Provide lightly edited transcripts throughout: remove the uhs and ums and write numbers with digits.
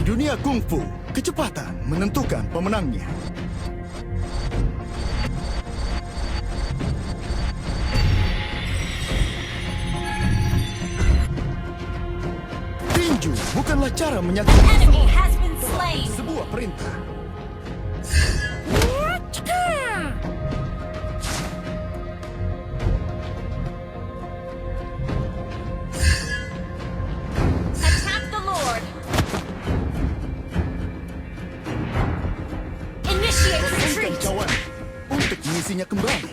dunia kungfu, kecepatan menentukan pemenangnya. Tinju bukanlah cara menyakiti Enemy has been slain. sebuah perintah. Attack the Lord. Initiate Kosongkan retreat. cawan untuk mengisinya kembali.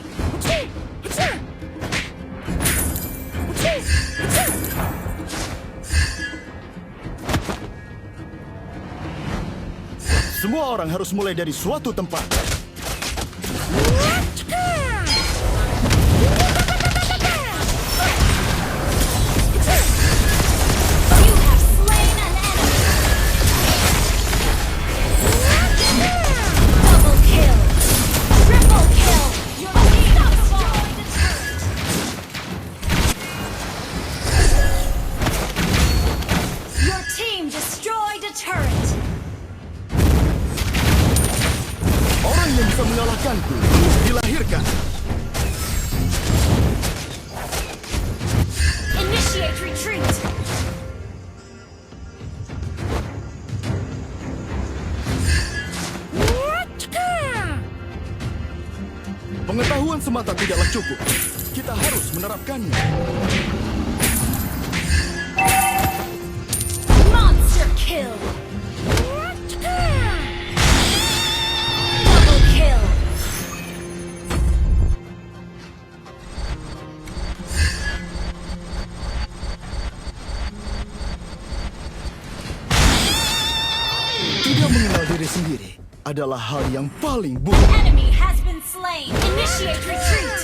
Semua orang harus mulai dari suatu tempat. You have slain an enemy. Double kill. Triple kill. Your team destroyed a turret. Your team destroyed a turret. Orang yang bisa mengalahkanku dilahirkan. Initiate retreat. Pengetahuan semata tidaklah cukup. Kita harus menerapkannya. Monster kill. Double kill. Tidak mengenal diri sendiri adalah hal yang paling buruk. Enemy has been slain. Initiate retreat.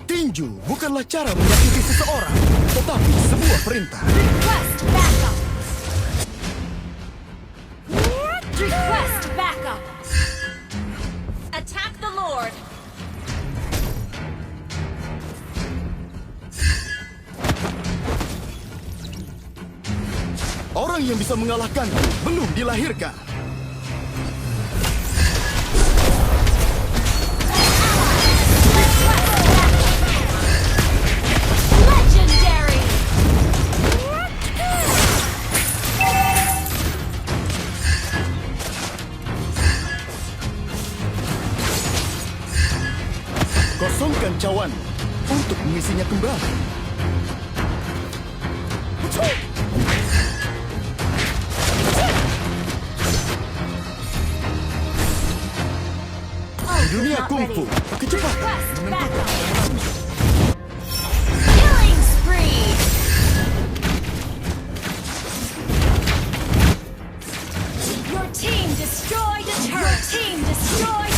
Tinju bukanlah cara menyakiti seseorang, tetapi sebuah perintah. Request backup. Request backup. Attack the Lord. Orang yang bisa mengalahkanku belum dilahirkan. Legendary. Kosongkan cawan untuk mengisinya kembali. Di dunia kungfu, kecepatan Request menentukan. backup. Killing spree. Your team destroyed a turret. Your team destroyed